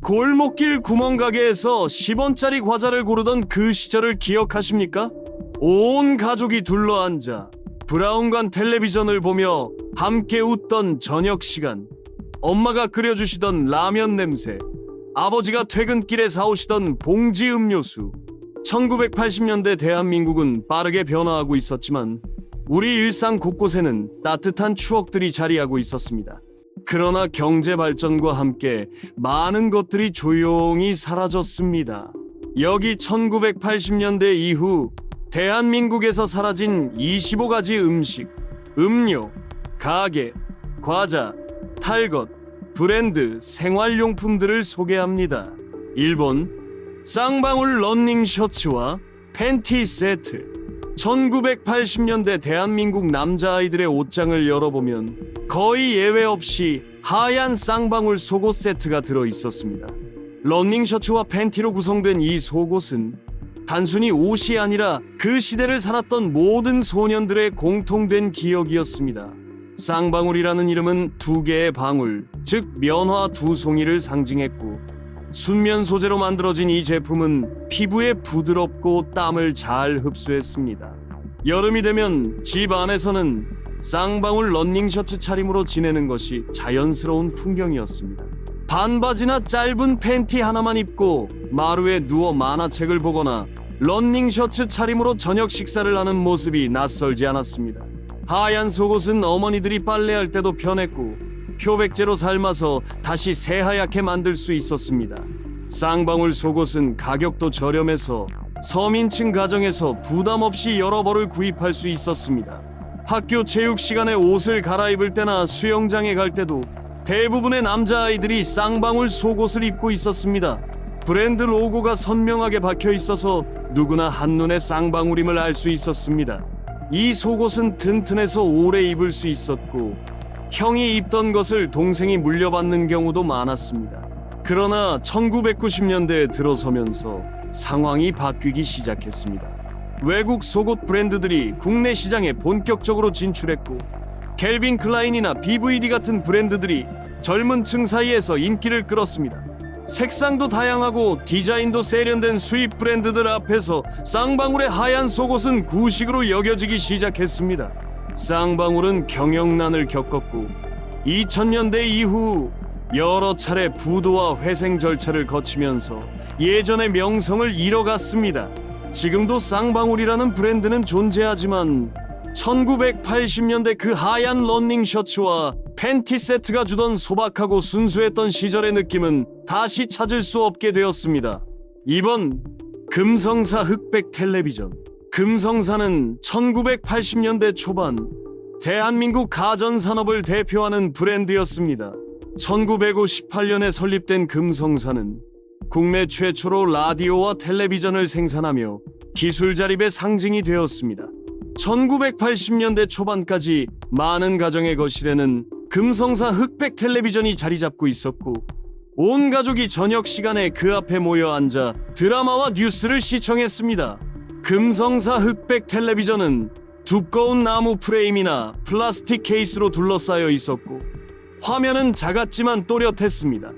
골목길 구멍가게에서 10원짜리 과자를 고르던 그 시절을 기억하십니까? 온 가족이 둘러앉아 브라운관 텔레비전을 보며 함께 웃던 저녁 시간, 엄마가 끓여주시던 라면 냄새, 아버지가 퇴근길에 사오시던 봉지 음료수. 1980년대 대한민국은 빠르게 변화하고 있었지만 우리 일상 곳곳에는 따뜻한 추억들이 자리하고 있었습니다. 그러나 경제 발전과 함께 많은 것들이 조용히 사라졌습니다. 여기 1980년대 이후 대한민국에서 사라진 25가지 음식, 음료, 가게, 과자, 탈것, 브랜드, 생활용품들을 소개합니다. 1번, 쌍방울 러닝 셔츠와 팬티 세트. 1980년대 대한민국 남자아이들의 옷장을 열어보면 거의 예외 없이 하얀 쌍방울 속옷 세트가 들어있었습니다. 러닝 셔츠와 팬티로 구성된 이 속옷은 단순히 옷이 아니라 그 시대를 살았던 모든 소년들의 공통된 기억이었습니다. 쌍방울이라는 이름은 두 개의 방울, 즉 면화 두 송이를 상징했고, 순면 소재로 만들어진 이 제품은 피부에 부드럽고 땀을 잘 흡수했습니다. 여름이 되면 집 안에서는 쌍방울 러닝 셔츠 차림으로 지내는 것이 자연스러운 풍경이었습니다. 반바지나 짧은 팬티 하나만 입고 마루에 누워 만화책을 보거나 러닝 셔츠 차림으로 저녁 식사를 하는 모습이 낯설지 않았습니다. 하얀 속옷은 어머니들이 빨래할 때도 편했고 표백제로 삶아서 다시 새하얗게 만들 수 있었습니다. 쌍방울 속옷은 가격도 저렴해서 서민층 가정에서 부담 없이 여러 벌을 구입할 수 있었습니다. 학교 체육 시간에 옷을 갈아입을 때나 수영장에 갈 때도 대부분의 남자아이들이 쌍방울 속옷을 입고 있었습니다. 브랜드 로고가 선명하게 박혀 있어서 누구나 한눈에 쌍방울임을 알 수 있었습니다. 이 속옷은 튼튼해서 오래 입을 수 있었고 형이 입던 것을 동생이 물려받는 경우도 많았습니다. 그러나 1990년대에 들어서면서 상황이 바뀌기 시작했습니다. 외국 속옷 브랜드들이 국내 시장에 본격적으로 진출했고 캘빈 클라인이나 BVD 같은 브랜드들이 젊은 층 사이에서 인기를 끌었습니다. 색상도 다양하고 디자인도 세련된 수입 브랜드들 앞에서 쌍방울의 하얀 속옷은 구식으로 여겨지기 시작했습니다. 쌍방울은 경영난을 겪었고 2000년대 이후 여러 차례 부도와 회생 절차를 거치면서 예전의 명성을 잃어갔습니다. 지금도 쌍방울이라는 브랜드는 존재하지만 1980년대 그 하얀 러닝 셔츠와 팬티 세트가 주던 소박하고 순수했던 시절의 느낌은 다시 찾을 수 없게 되었습니다. 2번, 금성사 흑백 텔레비전. 금성사는 1980년대 초반 대한민국 가전산업을 대표하는 브랜드였습니다. 1958년에 설립된 금성사는 국내 최초로 라디오와 텔레비전을 생산하며 기술 자립의 상징이 되었습니다. 1980년대 초반까지 많은 가정의 거실에는 금성사 흑백 텔레비전이 자리 잡고 있었고 온 가족이 저녁 시간에 그 앞에 모여 앉아 드라마와 뉴스를 시청했습니다. 금성사 흑백 텔레비전은 두꺼운 나무 프레임이나 플라스틱 케이스로 둘러싸여 있었고 화면은 작았지만 또렷했습니다.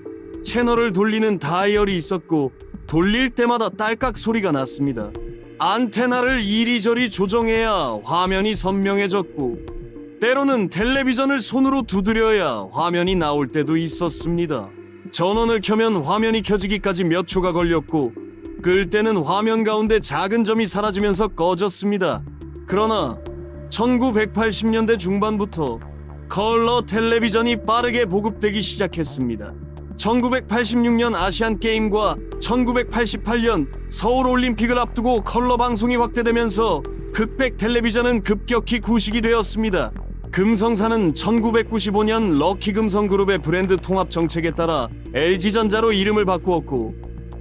채널을 돌리는 다이얼이 있었고 돌릴 때마다 딸깍 소리가 났습니다. 안테나를 이리저리 조정해야 화면이 선명해졌고 때로는 텔레비전을 손으로 두드려야 화면이 나올 때도 있었습니다. 전원을 켜면 화면이 켜지기까지 몇 초가 걸렸고 끌 때는 화면 가운데 작은 점이 사라지면서 꺼졌습니다. 그러나 1980년대 중반부터 컬러 텔레비전이 빠르게 보급되기 시작했습니다. 1986년 아시안게임과 1988년 서울올림픽을 앞두고 컬러 방송이 확대되면서 흑백 텔레비전은 급격히 구식이 되었습니다. 금성사는 1995년 럭키금성그룹의 브랜드 통합 정책에 따라 LG전자로 이름을 바꾸었고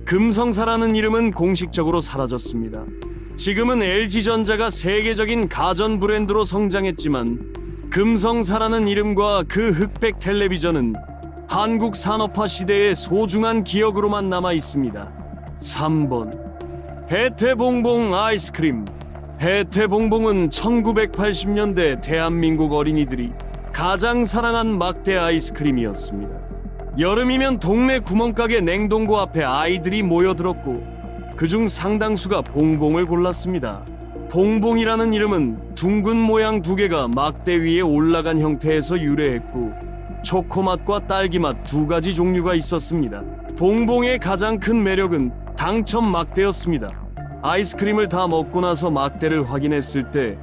금성사라는 이름은 공식적으로 사라졌습니다. 지금은 LG전자가 세계적인 가전 브랜드로 성장했지만 금성사라는 이름과 그 흑백 텔레비전은 한국 산업화 시대의 소중한 기억으로만 남아 있습니다. 3번, 혜태봉봉 아이스크림. 혜태봉봉은 1980년대 대한민국 어린이들이 가장 사랑한 막대 아이스크림이었습니다. 여름이면 동네 구멍가게 냉동고 앞에 아이들이 모여들었고 그중 상당수가 봉봉을 골랐습니다. 봉봉이라는 이름은 둥근 모양 두 개가 막대 위에 올라간 형태에서 유래했고 초코맛과 딸기맛 두 가지 종류가 있었습니다. 봉봉의 가장 큰 매력은 당첨 막대였습니다. 아이스크림을 다 먹고 나서 막대를 확인했을 때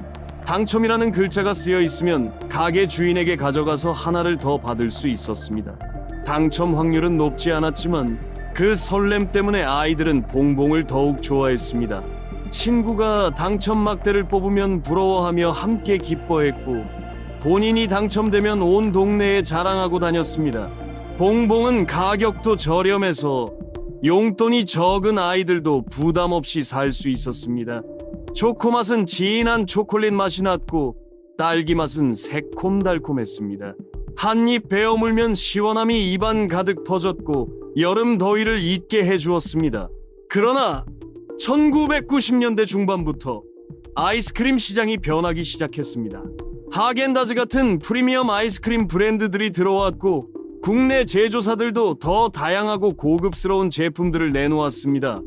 당첨이라는 글자가 쓰여 있으면 가게 주인에게 가져가서 하나를 더 받을 수 있었습니다. 당첨 확률은 높지 않았지만 그 설렘 때문에 아이들은 봉봉을 더욱 좋아했습니다. 친구가 당첨 막대를 뽑으면 부러워하며 함께 기뻐했고 본인이 당첨되면 온 동네에 자랑하고 다녔습니다. 봉봉은 가격도 저렴해서 용돈이 적은 아이들도 부담 없이 살 수 있었습니다. 초코맛은 진한 초콜릿 맛이 났고 딸기 맛은 새콤달콤했습니다. 한 입 베어 물면 시원함이 입안 가득 퍼졌고 여름 더위를 잊게 해주었습니다. 그러나 1990년대 중반부터 아이스크림 시장이 변하기 시작했습니다. 하겐다즈 같은 프리미엄 아이스크림 브랜드들이 들어왔고 국내 제조사들도 더 다양하고 고급스러운 제품들을 내놓았습니다.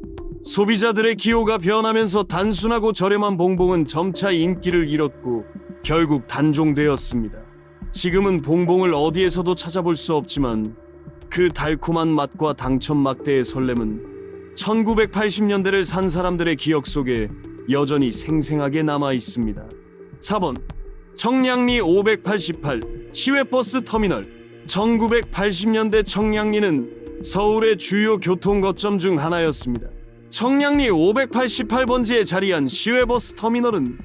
소비자들의 기호가 변하면서 단순하고 저렴한 봉봉은 점차 인기를 잃었고 결국 단종되었습니다. 지금은 봉봉을 어디에서도 찾아볼 수 없지만 그 달콤한 맛과 당첨 막대의 설렘은 1980년대를 산 사람들의 기억 속에 여전히 생생하게 남아 있습니다. 4번 청량리 588 시외버스 터미널. 1980년대 청량리는 서울의 주요 교통거점 중 하나였습니다. 청량리 588번지에 자리한 시외버스 터미널은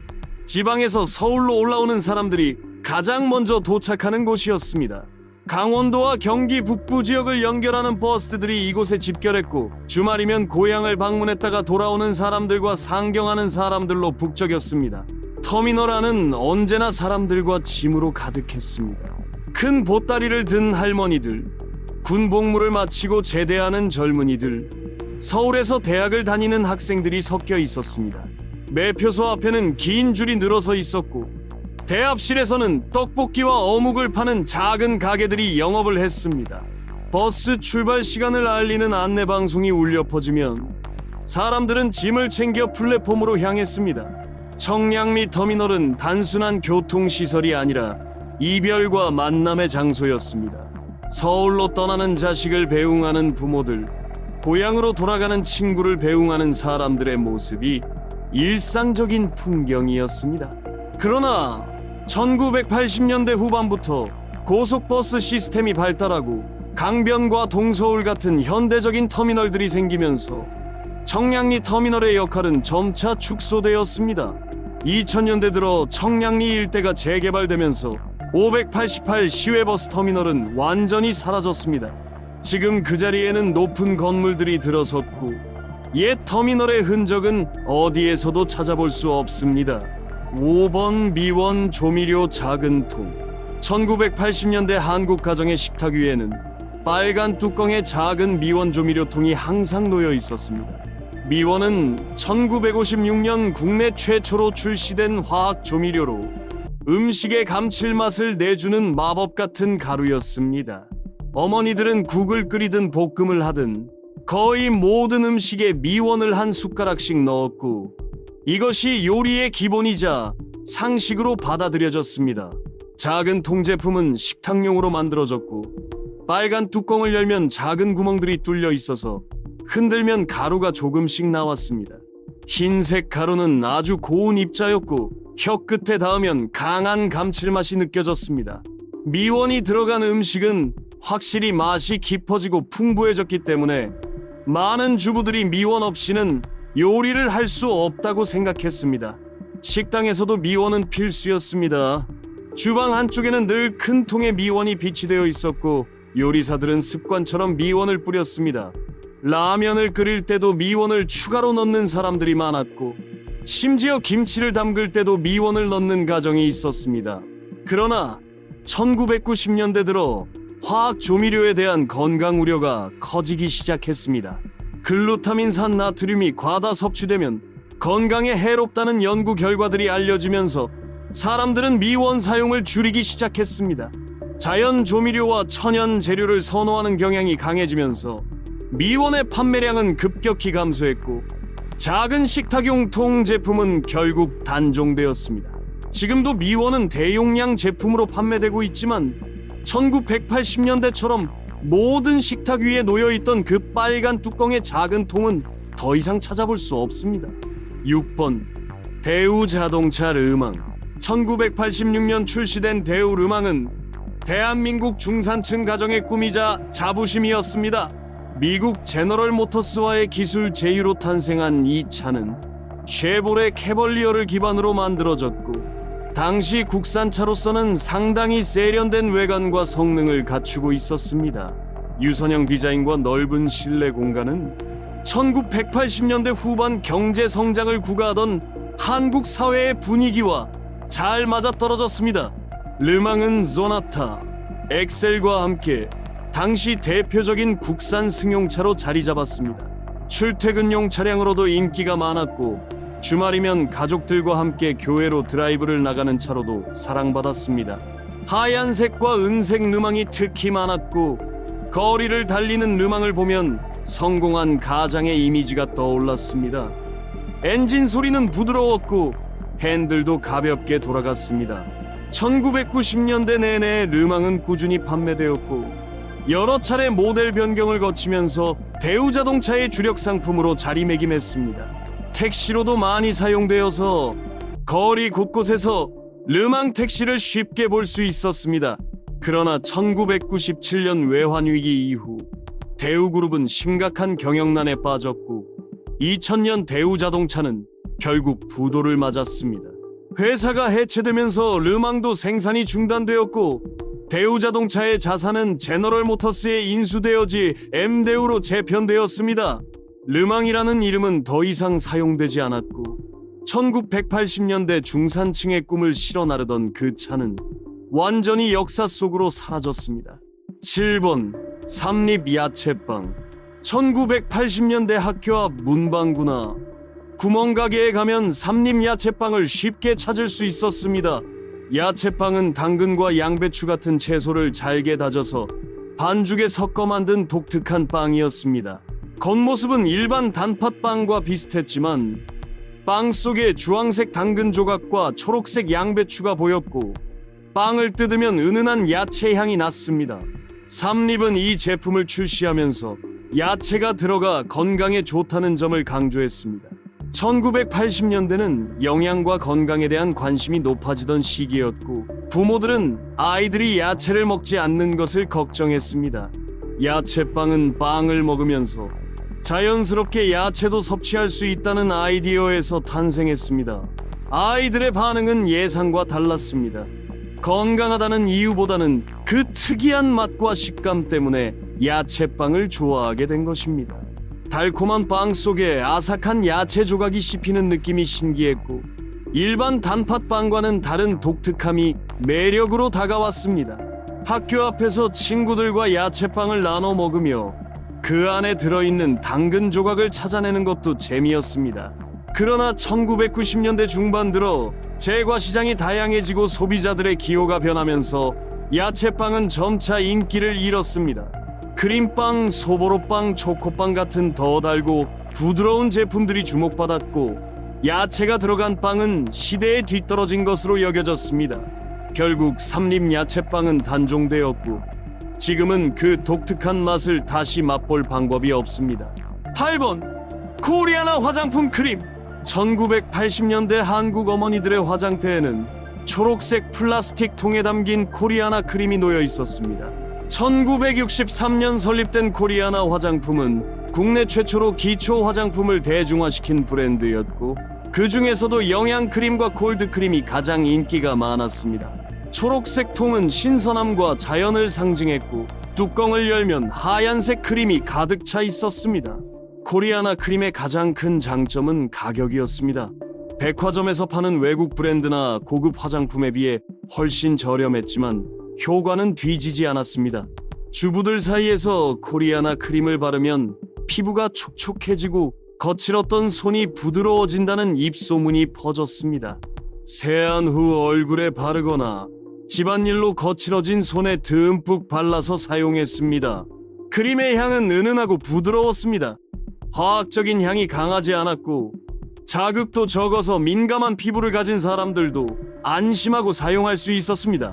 지방에서 서울로 올라오는 사람들이 가장 먼저 도착하는 곳이었습니다. 강원도와 경기 북부 지역을 연결하는 버스들이 이곳에 집결했고 주말이면 고향을 방문했다가 돌아오는 사람들과 상경하는 사람들로 북적였습니다. 터미널 안은 언제나 사람들과 짐으로 가득했습니다. 큰 보따리를 든 할머니들, 군복무를 마치고 제대하는 젊은이들, 서울에서 대학을 다니는 학생들이 섞여 있었습니다. 매표소 앞에는 긴 줄이 늘어서 있었고 대합실에서는 떡볶이와 어묵을 파는 작은 가게들이 영업을 했습니다. 버스 출발 시간을 알리는 안내방송이 울려 퍼지면 사람들은 짐을 챙겨 플랫폼으로 향했습니다. 청량리 터미널은 단순한 교통시설이 아니라 이별과 만남의 장소였습니다. 서울로 떠나는 자식을 배웅하는 부모들, 고향으로 돌아가는 친구를 배웅하는 사람들의 모습이 일상적인 풍경이었습니다. 그러나 1980년대 후반부터 고속버스 시스템이 발달하고 강변과 동서울 같은 현대적인 터미널들이 생기면서 청량리 터미널의 역할은 점차 축소되었습니다. 2000년대 들어 청량리 일대가 재개발되면서 588 시외버스 터미널은 완전히 사라졌습니다. 지금 그 자리에는 높은 건물들이 들어섰고 옛 터미널의 흔적은 어디에서도 찾아볼 수 없습니다. 5번 미원 조미료 작은 통. 1980년대 한국 가정의 식탁 위에는 빨간 뚜껑의 작은 미원 조미료통이 항상 놓여 있었습니다. 미원은 1956년 국내 최초로 출시된 화학 조미료로 음식의 감칠맛을 내주는 마법 같은 가루였습니다. 어머니들은 국을 끓이든 볶음을 하든 거의 모든 음식에 미원을 한 숟가락씩 넣었고 이것이 요리의 기본이자 상식으로 받아들여졌습니다. 작은 통 제품은 식탁용으로 만들어졌고 빨간 뚜껑을 열면 작은 구멍들이 뚫려 있어서 흔들면 가루가 조금씩 나왔습니다. 흰색 가루는 아주 고운 입자였고 혀 끝에 닿으면 강한 감칠맛이 느껴졌습니다. 미원이 들어간 음식은 확실히 맛이 깊어지고 풍부해졌기 때문에 많은 주부들이 미원 없이는 요리를 할 수 없다고 생각했습니다. 식당에서도 미원은 필수였습니다. 주방 한쪽에는 늘 큰 통에 미원이 비치되어 있었고 요리사들은 습관처럼 미원을 뿌렸습니다. 라면을 끓일 때도 미원을 추가로 넣는 사람들이 많았고 심지어 김치를 담글 때도 미원을 넣는 가정이 있었습니다. 그러나 1990년대 들어 화학 조미료에 대한 건강 우려가 커지기 시작했습니다. 글루타민산 나트륨이 과다 섭취되면 건강에 해롭다는 연구 결과들이 알려지면서 사람들은 미원 사용을 줄이기 시작했습니다. 자연 조미료와 천연 재료를 선호하는 경향이 강해지면서 미원의 판매량은 급격히 감소했고 작은 식탁용 통 제품은 결국 단종되었습니다. 지금도 미원은 대용량 제품으로 판매되고 있지만 1980년대처럼 모든 식탁 위에 놓여있던 그 빨간 뚜껑의 작은 통은 더 이상 찾아볼 수 없습니다. 6번 대우 자동차 르망. 1986년 출시된 대우 르망은 대한민국 중산층 가정의 꿈이자 자부심이었습니다. 미국 제너럴 모터스와의 기술 제휴로 탄생한 이 차는 쉐보레 캐벌리어를 기반으로 만들어졌고 당시 국산차로서는 상당히 세련된 외관과 성능을 갖추고 있었습니다. 유선형 디자인과 넓은 실내 공간은 1980년대 후반 경제 성장을 구가하던 한국 사회의 분위기와 잘 맞아떨어졌습니다. 르망은 소나타, 엑셀과 함께 당시 대표적인 국산 승용차로 자리 잡았습니다. 출퇴근용 차량으로도 인기가 많았고 주말이면 가족들과 함께 교회로 드라이브를 나가는 차로도 사랑받았습니다. 하얀색과 은색 르망이 특히 많았고 거리를 달리는 르망을 보면 성공한 가장의 이미지가 떠올랐습니다. 엔진 소리는 부드러웠고 핸들도 가볍게 돌아갔습니다. 1990년대 내내 르망은 꾸준히 판매되었고 여러 차례 모델 변경을 거치면서 대우 자동차의 주력 상품으로 자리매김했습니다. 택시로도 많이 사용되어서 거리 곳곳에서 르망 택시를 쉽게 볼 수 있었습니다. 그러나 1997년 외환위기 이후 대우그룹은 심각한 경영난에 빠졌고 2000년 대우자동차는 결국 부도를 맞았습니다. 회사가 해체되면서 르망도 생산이 중단되었고 대우자동차의 자산은 제너럴 모터스에 인수되어지 M대우로 재편되었습니다. 르망이라는 이름은 더 이상 사용되지 않았고 1980년대 중산층의 꿈을 실어 나르던 그 차는 완전히 역사 속으로 사라졌습니다. 7번 삼립 야채빵. 1980년대 학교 앞 문방구나 구멍가게에 가면 삼립 야채빵을 쉽게 찾을 수 있었습니다. 야채빵은 당근과 양배추 같은 채소를 잘게 다져서 반죽에 섞어 만든 독특한 빵이었습니다. 겉모습은 일반 단팥빵과 비슷했지만 빵 속에 주황색 당근 조각과 초록색 양배추가 보였고 빵을 뜯으면 은은한 야채 향이 났습니다. 삼립은 이 제품을 출시하면서 야채가 들어가 건강에 좋다는 점을 강조했습니다. 1980년대는 영양과 건강에 대한 관심이 높아지던 시기였고 부모들은 아이들이 야채를 먹지 않는 것을 걱정했습니다. 야채빵은 빵을 먹으면서 자연스럽게 야채도 섭취할 수 있다는 아이디어에서 탄생했습니다. 아이들의 반응은 예상과 달랐습니다. 건강하다는 이유보다는 그 특이한 맛과 식감 때문에 야채빵을 좋아하게 된 것입니다. 달콤한 빵 속에 아삭한 야채 조각이 씹히는 느낌이 신기했고 일반 단팥빵과는 다른 독특함이 매력으로 다가왔습니다. 학교 앞에서 친구들과 야채빵을 나눠 먹으며 그 안에 들어있는 당근 조각을 찾아내는 것도 재미였습니다. 그러나 1990년대 중반 들어 제과 시장이 다양해지고 소비자들의 기호가 변하면서 야채빵은 점차 인기를 잃었습니다. 크림빵, 소보로빵, 초코빵 같은 더 달고 부드러운 제품들이 주목받았고 야채가 들어간 빵은 시대에 뒤떨어진 것으로 여겨졌습니다. 결국 삼립 야채빵은 단종되었고 지금은 그 독특한 맛을 다시 맛볼 방법이 없습니다. 8번 코리아나 화장품 크림. 1980년대 한국 어머니들의 화장대에는 초록색 플라스틱 통에 담긴 코리아나 크림이 놓여 있었습니다. 1963년 설립된 코리아나 화장품은 국내 최초로 기초 화장품을 대중화시킨 브랜드였고 그 중에서도 영양 크림과 콜드 크림이 가장 인기가 많았습니다. 초록색 통은 신선함과 자연을 상징했고 뚜껑을 열면 하얀색 크림이 가득 차 있었습니다. 코리아나 크림의 가장 큰 장점은 가격이었습니다. 백화점에서 파는 외국 브랜드나 고급 화장품에 비해 훨씬 저렴했지만 효과는 뒤지지 않았습니다. 주부들 사이에서 코리아나 크림을 바르면 피부가 촉촉해지고 거칠었던 손이 부드러워진다는 입소문이 퍼졌습니다. 세안 후 얼굴에 바르거나 집안일로 거칠어진 손에 듬뿍 발라서 사용했습니다. 크림의 향은 은은하고 부드러웠습니다. 화학적인 향이 강하지 않았고 자극도 적어서 민감한 피부를 가진 사람들도 안심하고 사용할 수 있었습니다.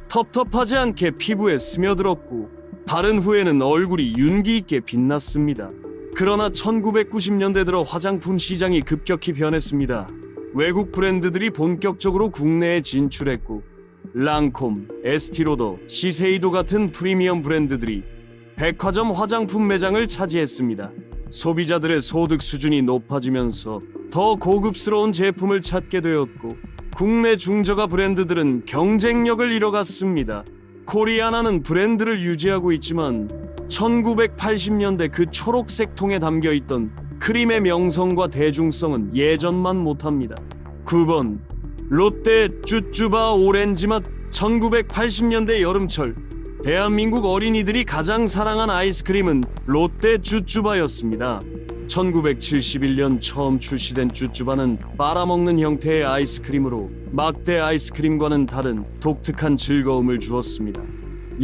텁텁하지 않게 피부에 스며들었고 바른 후에는 얼굴이 윤기 있게 빛났습니다. 그러나 1990년대 들어 화장품 시장이 급격히 변했습니다. 외국 브랜드들이 본격적으로 국내에 진출했고 랑콤, 에스티로더, 시세이도 같은 프리미엄 브랜드들이 백화점 화장품 매장을 차지했습니다. 소비자들의 소득 수준이 높아지면서 더 고급스러운 제품을 찾게 되었고 국내 중저가 브랜드들은 경쟁력을 잃어갔습니다. 코리아나는 브랜드를 유지하고 있지만 1980년대 그 초록색 통에 담겨있던 크림의 명성과 대중성은 예전만 못합니다. 9번 롯데 쭈쭈바 오렌지 맛. 1980년대 여름철 대한민국 어린이들이 가장 사랑한 아이스크림은 롯데 쭈쭈바였습니다. 1971년 처음 출시된 쭈쭈바는 빨아먹는 형태의 아이스크림으로 막대 아이스크림과는 다른 독특한 즐거움을 주었습니다.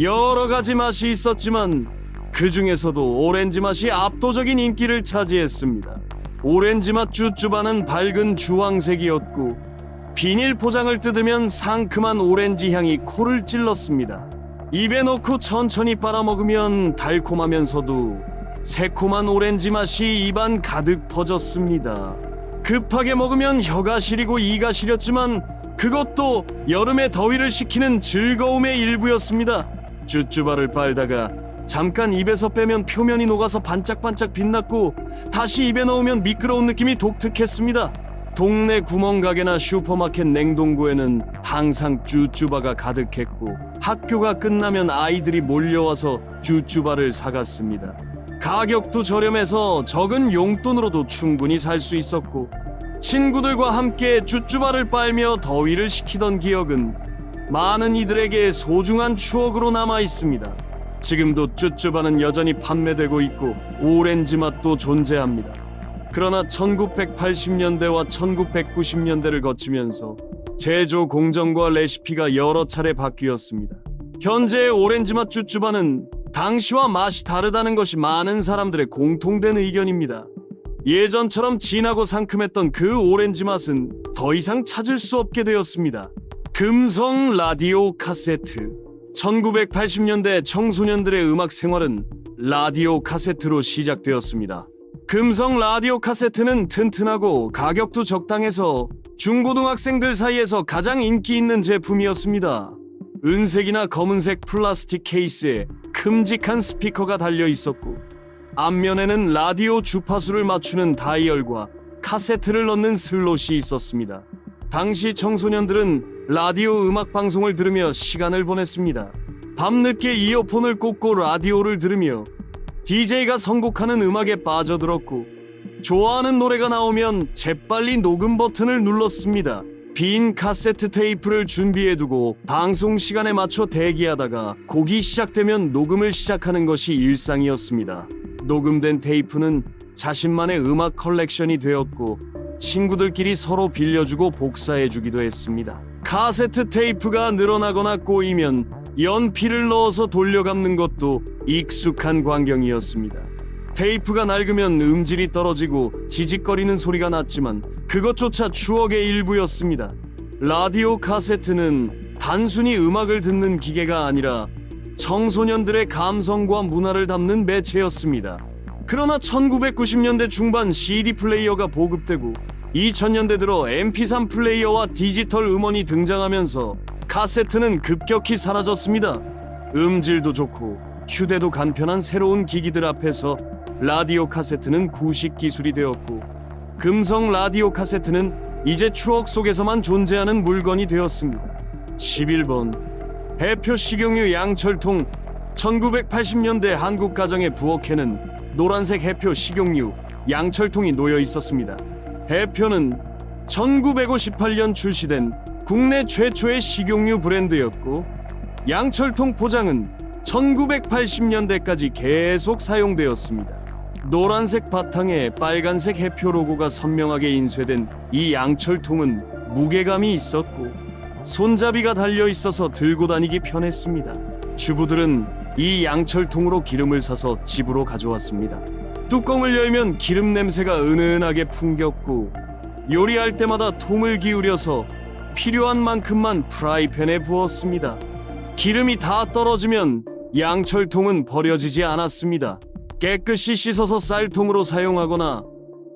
여러 가지 맛이 있었지만 그 중에서도 오렌지 맛이 압도적인 인기를 차지했습니다. 오렌지 맛 쭈쭈바는 밝은 주황색이었고 비닐 포장을 뜯으면 상큼한 오렌지 향이 코를 찔렀습니다. 입에 넣고 천천히 빨아먹으면 달콤하면서도 새콤한 오렌지 맛이 입안 가득 퍼졌습니다. 급하게 먹으면 혀가 시리고 이가 시렸지만 그것도 여름의 더위를 식히는 즐거움의 일부였습니다. 쭈쭈바를 빨다가 잠깐 입에서 빼면 표면이 녹아서 반짝반짝 빛났고 다시 입에 넣으면 미끄러운 느낌이 독특했습니다. 동네 구멍가게나 슈퍼마켓 냉동고에는 항상 쭈쭈바가 가득했고 학교가 끝나면 아이들이 몰려와서 쭈쭈바를 사갔습니다. 가격도 저렴해서 적은 용돈으로도 충분히 살 수 있었고 친구들과 함께 쭈쭈바를 빨며 더위를 식히던 기억은 많은 이들에게 소중한 추억으로 남아 있습니다. 지금도 쭈쭈바는 여전히 판매되고 있고 오렌지 맛도 존재합니다. 그러나 1980년대와 1990년대를 거치면서 제조 공정과 레시피가 여러 차례 바뀌었습니다. 현재의 오렌지 맛 쭈쭈바는 당시와 맛이 다르다는 것이 많은 사람들의 공통된 의견입니다. 예전처럼 진하고 상큼했던 그 오렌지 맛은 더 이상 찾을 수 없게 되었습니다. 금성 라디오 카세트. 1980년대 청소년들의 음악 생활은 라디오 카세트로 시작되었습니다. 금성 라디오 카세트는 튼튼하고 가격도 적당해서 중고등학생들 사이에서 가장 인기 있는 제품이었습니다. 은색이나 검은색 플라스틱 케이스에 큼직한 스피커가 달려 있었고 앞면에는 라디오 주파수를 맞추는 다이얼과 카세트를 넣는 슬롯이 있었습니다. 당시 청소년들은 라디오 음악 방송을 들으며 시간을 보냈습니다. 밤늦게 이어폰을 꽂고 라디오를 들으며 DJ가 선곡하는 음악에 빠져들었고 좋아하는 노래가 나오면 재빨리 녹음 버튼을 눌렀습니다. 빈 카세트 테이프를 준비해두고 방송 시간에 맞춰 대기하다가 곡이 시작되면 녹음을 시작하는 것이 일상이었습니다. 녹음된 테이프는 자신만의 음악 컬렉션이 되었고 친구들끼리 서로 빌려주고 복사해주기도 했습니다. 카세트 테이프가 늘어나거나 꼬이면 연필을 넣어서 돌려감는 것도 익숙한 광경이었습니다. 테이프가 낡으면 음질이 떨어지고 지직거리는 소리가 났지만 그것조차 추억의 일부였습니다. 라디오 카세트는 단순히 음악을 듣는 기계가 아니라 청소년들의 감성과 문화를 담는 매체였습니다. 그러나 1990년대 중반 CD 플레이어가 보급되고 2000년대 들어 MP3 플레이어와 디지털 음원이 등장하면서 카세트는 급격히 사라졌습니다. 음질도 좋고 휴대도 간편한 새로운 기기들 앞에서 라디오 카세트는 구식 기술이 되었고 금성 라디오 카세트는 이제 추억 속에서만 존재하는 물건이 되었습니다. 11번 해표 식용유 양철통. 1980년대 한국 가정의 부엌에는 노란색 해표 식용유 양철통이 놓여 있었습니다. 해표는 1958년 출시된 국내 최초의 식용유 브랜드였고 양철통 포장은 1980년대까지 계속 사용되었습니다. 노란색 바탕에 빨간색 해표 로고가 선명하게 인쇄된 이 양철통은 무게감이 있었고 손잡이가 달려 있어서 들고 다니기 편했습니다. 주부들은 이 양철통으로 기름을 사서 집으로 가져왔습니다. 뚜껑을 열면 기름 냄새가 은은하게 풍겼고 요리할 때마다 통을 기울여서 필요한 만큼만 프라이팬에 부었습니다. 기름이 다 떨어지면 양철통은 버려지지 않았습니다. 깨끗이 씻어서 쌀통으로 사용하거나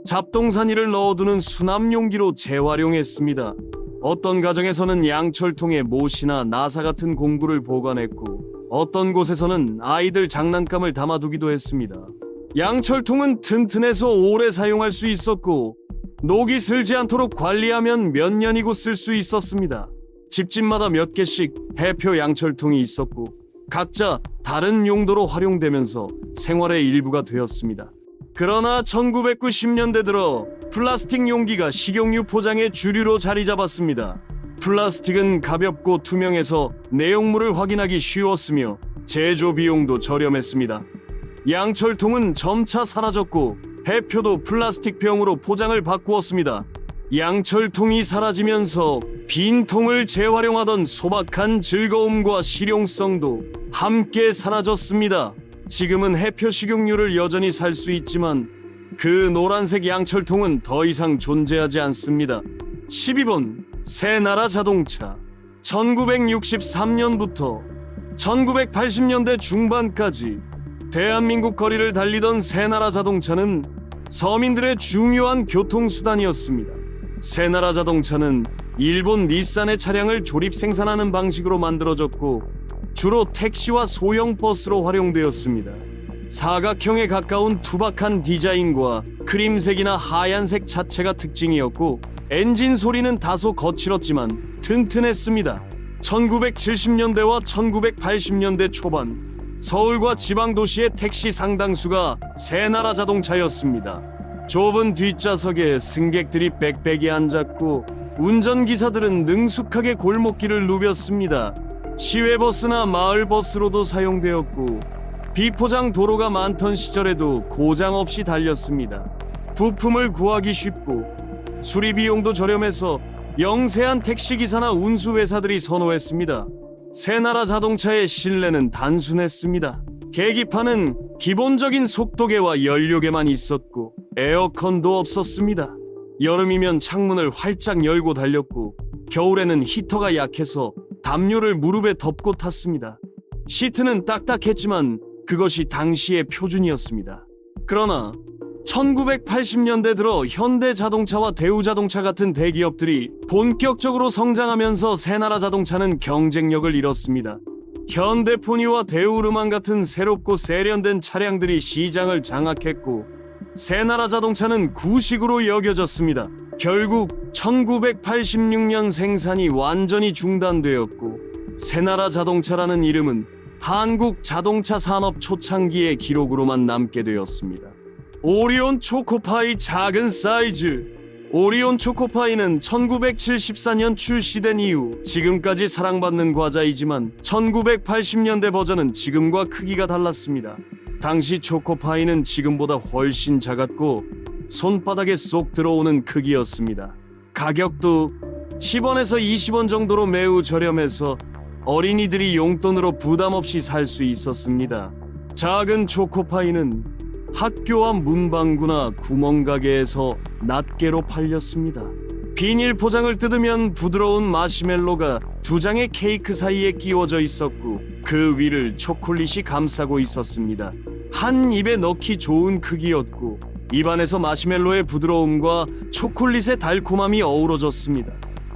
잡동사니를 넣어두는 수납 용기로 재활용했습니다. 어떤 가정에서는 양철통에 못이나 나사 같은 공구를 보관했고 어떤 곳에서는 아이들 장난감을 담아두기도 했습니다. 양철통은 튼튼해서 오래 사용할 수 있었고 녹이 슬지 않도록 관리하면 몇 년이고 쓸 수 있었습니다. 집집마다 몇 개씩 해표 양철통이 있었고 각자 다른 용도로 활용되면서 생활의 일부가 되었습니다. 그러나 1990년대 들어 플라스틱 용기가 식용유 포장의 주류로 자리 잡았습니다. 플라스틱은 가볍고 투명해서 내용물을 확인하기 쉬웠으며 제조 비용도 저렴했습니다. 양철통은 점차 사라졌고 해표도 플라스틱 병으로 포장을 바꾸었습니다. 양철통이 사라지면서 빈 통을 재활용하던 소박한 즐거움과 실용성도 함께 사라졌습니다. 지금은 해표 식용유를 여전히 살 수 있지만 그 노란색 양철통은 더 이상 존재하지 않습니다. 12번 새나라 자동차. 1963년부터 1980년대 중반까지 대한민국 거리를 달리던 새나라 자동차는 서민들의 중요한 교통수단이었습니다. 새나라 자동차는 일본 닛산의 차량을 조립 생산하는 방식으로 만들어졌고 주로 택시와 소형 버스로 활용되었습니다. 사각형에 가까운 투박한 디자인과 크림색이나 하얀색 자체가 특징이었고 엔진 소리는 다소 거칠었지만 튼튼했습니다. 1970년대와 1980년대 초반 서울과 지방 도시의 택시 상당수가 새나라 자동차였습니다. 좁은 뒷좌석에 승객들이 빽빽이 앉았고 운전기사들은 능숙하게 골목길을 누볐습니다. 시외버스나 마을버스로도 사용되었고 비포장 도로가 많던 시절에도 고장 없이 달렸습니다. 부품을 구하기 쉽고 수리비용도 저렴해서 영세한 택시기사나 운수회사들이 선호했습니다. 새나라 자동차의 실내는 단순했습니다. 계기판은 기본적인 속도계와 연료계만 있었고 에어컨도 없었습니다. 여름이면 창문을 활짝 열고 달렸고 겨울에는 히터가 약해서 담요를 무릎에 덮고 탔습니다. 시트는 딱딱했지만 그것이 당시의 표준이었습니다. 그러나 1980년대 들어 현대자동차와 대우자동차 같은 대기업들이 본격적으로 성장하면서 새나라 자동차는 경쟁력을 잃었습니다. 현대포니와 대우르만 같은 새롭고 세련된 차량들이 시장을 장악했고 새나라 자동차는 구식으로 여겨졌습니다. 결국 1986년 생산이 완전히 중단되었고 새나라 자동차라는 이름은 한국 자동차 산업 초창기의 기록으로만 남게 되었습니다. 오리온 초코파이 작은 사이즈. 오리온 초코파이는 1974년 출시된 이후 지금까지 사랑받는 과자이지만 1980년대 버전은 지금과 크기가 달랐습니다. 당시 초코파이는 지금보다 훨씬 작았고 손바닥에 쏙 들어오는 크기였습니다. 가격도 10원에서 20원 정도로 매우 저렴해서 어린이들이 용돈으로 부담 없이 살 수 있었습니다. 작은 초코파이는 학교와 문방구나 구멍가게에서 낱개로 팔렸습니다. 비닐 포장을 뜯으면 부드러운 마시멜로가 두 장의 케이크 사이에 끼워져 있었고 그 위를 초콜릿이 감싸고 있었습니다. 한 입에 넣기 좋은 크기였고 입안에서 마시멜로의 부드러움과 초콜릿의 달콤함이 어우러졌습니다.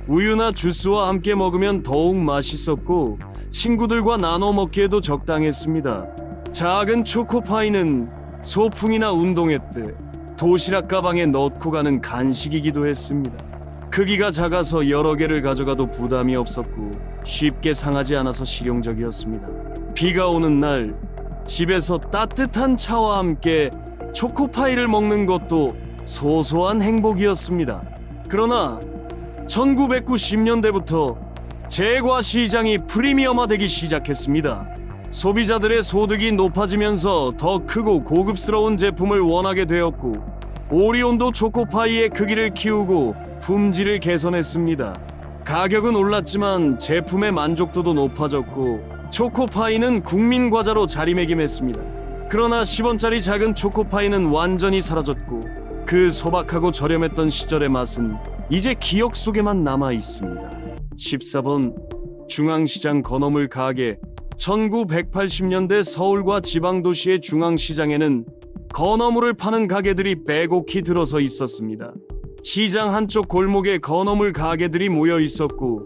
우유나 주스와 함께 먹으면 더욱 맛있었고 친구들과 나눠 먹기에도 적당했습니다. 작은 초코파이는 소풍이나 운동회 때 도시락 가방에 넣고 가는 간식이기도 했습니다. 크기가 작아서 여러 개를 가져가도 부담이 없었고 쉽게 상하지 않아서 실용적이었습니다. 비가 오는 날 집에서 따뜻한 차와 함께 초코파이를 먹는 것도 소소한 행복이었습니다. 그러나 1990년대부터 제과 시장이 프리미엄화되기 시작했습니다. 소비자들의 소득이 높아지면서 더 크고 고급스러운 제품을 원하게 되었고 오리온도 초코파이의 크기를 키우고 품질을 개선했습니다. 가격은 올랐지만 제품의 만족도도 높아졌고 초코파이는 국민 과자로 자리매김했습니다. 그러나 10원짜리 작은 초코파이는 완전히 사라졌고 그 소박하고 저렴했던 시절의 맛은 이제 기억 속에만 남아 있습니다. 14번 중앙시장 건어물 가게. 1980년대 서울과 지방도시의 중앙시장에는 건어물을 파는 가게들이 빼곡히 들어서 있었습니다. 시장 한쪽 골목에 건어물 가게들이 모여 있었고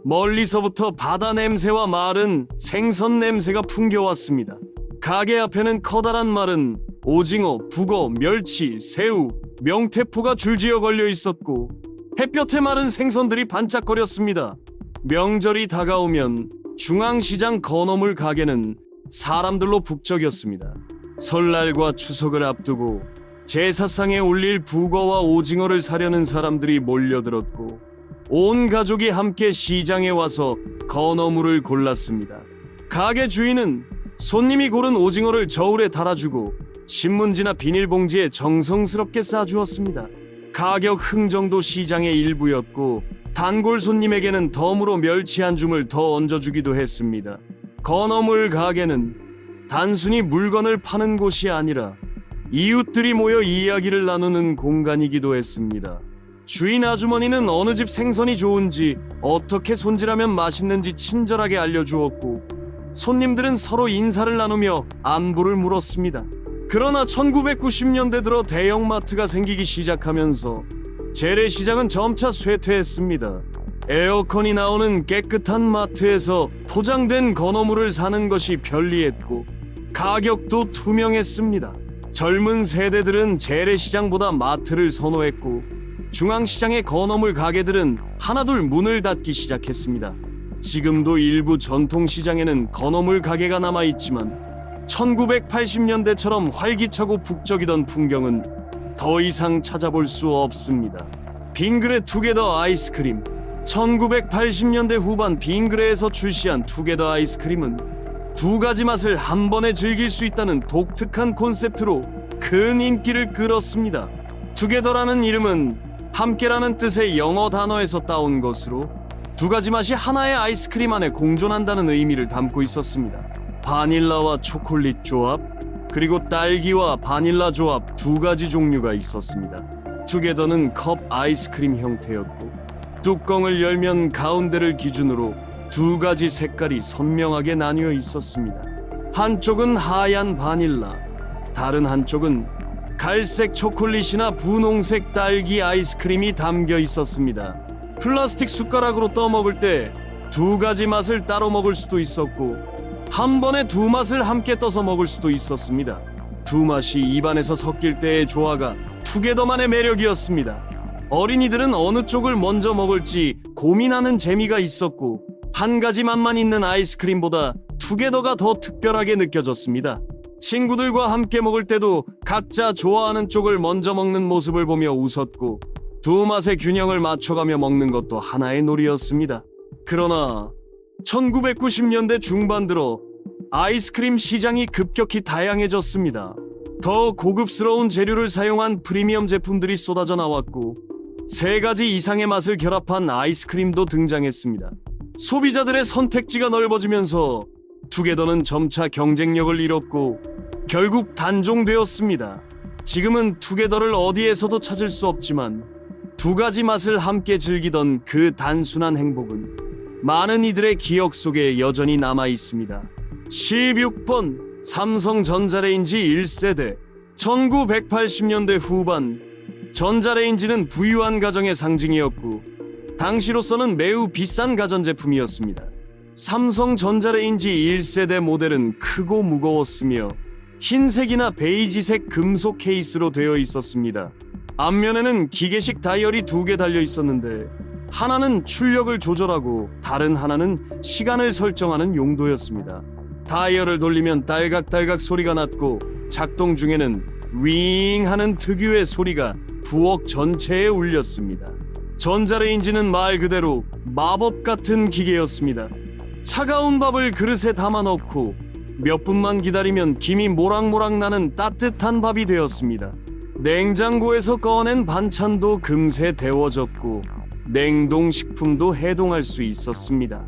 멀리서부터 바다 냄새와 마른 생선 냄새가 풍겨왔습니다. 가게 앞에는 커다란 마른 오징어, 북어, 멸치, 새우, 명태포가 줄지어 걸려 있었고 햇볕에 마른 생선들이 반짝거렸습니다. 명절이 다가오면 중앙시장 건어물 가게는 사람들로 북적였습니다. 설날과 추석을 앞두고 제사상에 올릴 북어와 오징어를 사려는 사람들이 몰려들었고 온 가족이 함께 시장에 와서 건어물을 골랐습니다. 가게 주인은 손님이 고른 오징어를 저울에 달아주고 신문지나 비닐봉지에 정성스럽게 싸주었습니다. 가격 흥정도 시장의 일부였고 단골 손님에게는 덤으로 멸치 한 줌을 더 얹어주기도 했습니다. 건어물 가게는 단순히 물건을 파는 곳이 아니라 이웃들이 모여 이야기를 나누는 공간이기도 했습니다. 주인 아주머니는 어느 집 생선이 좋은지 어떻게 손질하면 맛있는지 친절하게 알려주었고 손님들은 서로 인사를 나누며 안부를 물었습니다. 그러나 1990년대 들어 대형마트가 생기기 시작하면서 재래시장은 점차 쇠퇴했습니다. 에어컨이 나오는 깨끗한 마트에서 포장된 건어물을 사는 것이 편리했고 가격도 투명했습니다. 젊은 세대들은 재래시장보다 마트를 선호했고 중앙시장의 건어물 가게들은 하나둘 문을 닫기 시작했습니다. 지금도 일부 전통시장에는 건어물 가게가 남아있지만 1980년대처럼 활기차고 북적이던 풍경은 더 이상 찾아볼 수 없습니다. 빙그레 투게더 아이스크림. 1980년대 후반 빙그레에서 출시한 투게더 아이스크림은 두 가지 맛을 한 번에 즐길 수 있다는 독특한 콘셉트로 큰 인기를 끌었습니다. 투게더라는 이름은 함께라는 뜻의 영어 단어에서 따온 것으로 두 가지 맛이 하나의 아이스크림 안에 공존한다는 의미를 담고 있었습니다. 바닐라와 초콜릿 조합, 그리고 딸기와 바닐라 조합 두 가지 종류가 있었습니다. 투게더는 컵 아이스크림 형태였고 뚜껑을 열면 가운데를 기준으로 두 가지 색깔이 선명하게 나뉘어 있었습니다. 한쪽은 하얀 바닐라, 다른 한쪽은 갈색 초콜릿이나 분홍색 딸기 아이스크림이 담겨 있었습니다. 플라스틱 숟가락으로 떠먹을 때 두 가지 맛을 따로 먹을 수도 있었고 한 번에 두 맛을 함께 떠서 먹을 수도 있었습니다. 두 맛이 입안에서 섞일 때의 조화가 투게더만의 매력이었습니다. 어린이들은 어느 쪽을 먼저 먹을지 고민하는 재미가 있었고 한 가지 맛만 있는 아이스크림보다 투게더가 더 특별하게 느껴졌습니다. 친구들과 함께 먹을 때도 각자 좋아하는 쪽을 먼저 먹는 모습을 보며 웃었고 두 맛의 균형을 맞춰가며 먹는 것도 하나의 놀이였습니다. 그러나 1990년대 중반 들어 아이스크림 시장이 급격히 다양해졌습니다. 더 고급스러운 재료를 사용한 프리미엄 제품들이 쏟아져 나왔고 세 가지 이상의 맛을 결합한 아이스크림도 등장했습니다. 소비자들의 선택지가 넓어지면서 투게더는 점차 경쟁력을 잃었고 결국 단종되었습니다. 지금은 투게더를 어디에서도 찾을 수 없지만 두 가지 맛을 함께 즐기던 그 단순한 행복은 많은 이들의 기억 속에 여전히 남아 있습니다. 16번 삼성 전자레인지 1세대. 1980년대 후반 전자레인지는 부유한 가정의 상징이었고 당시로서는 매우 비싼 가전제품이었습니다. 삼성 전자레인지 1세대 모델은 크고 무거웠으며 흰색이나 베이지색 금속 케이스로 되어 있었습니다. 앞면에는 기계식 다이얼이 2개 달려 있었는데 하나는 출력을 조절하고 다른 하나는 시간을 설정하는 용도였습니다. 다이얼을 돌리면 딸각딸각 소리가 났고 작동 중에는 윙 하는 특유의 소리가 부엌 전체에 울렸습니다. 전자레인지는 말 그대로 마법 같은 기계였습니다. 차가운 밥을 그릇에 담아 넣고 몇 분만 기다리면 김이 모락모락 나는 따뜻한 밥이 되었습니다. 냉장고에서 꺼낸 반찬도 금세 데워졌고 냉동식품도 해동할 수 있었습니다.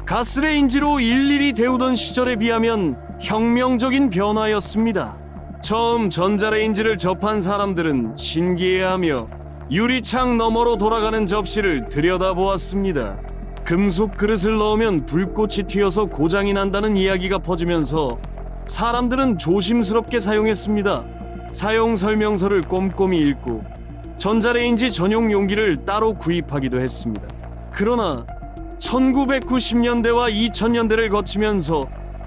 가스레인지로 일일이 데우던 시절에 비하면 혁명적인 변화였습니다. 처음 전자레인지를 접한 사람들은 신기해하며 유리창 너머로 돌아가는 접시를 들여다보았습니다. 금속 그릇을 넣으면 불꽃이 튀어서 고장이 난다는 이야기가 퍼지면서 사람들은 조심스럽게 사용했습니다. 사용 설명서를 꼼꼼히 읽고 전자레인지 전용 용기를 따로 구입하기도 했습니다. 그러나 1990년대와 2000년대를 거치면서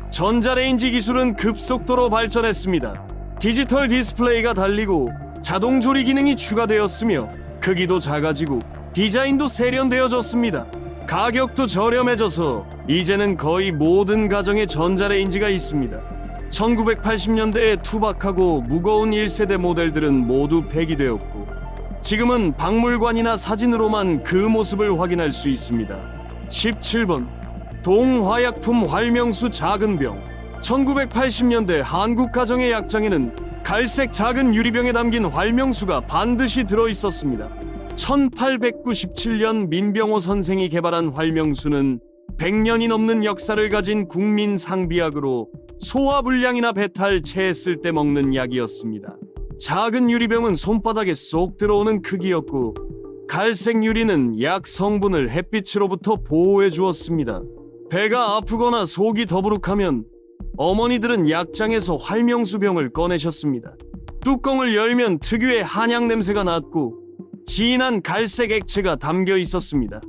전자레인지 기술은 급속도로 발전했습니다. 디지털 디스플레이가 달리고 자동 조리 기능이 추가되었으며 크기도 작아지고 디자인도 세련되어졌습니다. 가격도 저렴해져서 이제는 거의 모든 가정에 전자레인지가 있습니다. 1980년대에 투박하고 무거운 1세대 모델들은 모두 폐기되었고 지금은 박물관이나 사진으로만 그 모습을 확인할 수 있습니다. 17번 동화약품 활명수 작은 병. 1980년대 한국 가정의 약장에는 갈색 작은 유리병에 담긴 활명수가 반드시 들어있었습니다. 1897년 민병호 선생이 개발한 활명수는 100년이 넘는 역사를 가진 국민 상비약으로 소화불량이나 배탈, 체했을 때 먹는 약이었습니다. 작은 유리병은 손바닥에 쏙 들어오는 크기였고 갈색 유리는 약 성분을 햇빛으로부터 보호해 주었습니다. 배가 아프거나 속이 더부룩하면 어머니들은 약장에서 활명수병을 꺼내셨습니다. 뚜껑을 열면 특유의 한약 냄새가 났고 진한 갈색 액체가 담겨 있었습니다.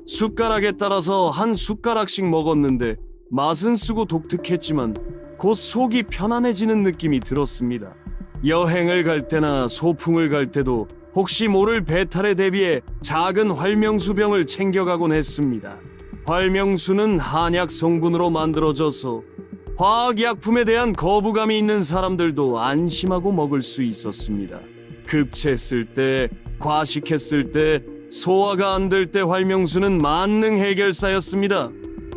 숟가락에 따라서 한 숟가락씩 먹었는데 맛은 쓰고 독특했지만 곧 속이 편안해지는 느낌이 들었습니다. 여행을 갈 때나 소풍을 갈 때도 혹시 모를 배탈에 대비해 작은 활명수병을 챙겨가곤 했습니다. 활명수는 한약 성분으로 만들어져서 화학약품에 대한 거부감이 있는 사람들도 안심하고 먹을 수 있었습니다. 급체했을 때, 과식했을 때, 소화가 안 될 때 활명수는 만능 해결사였습니다.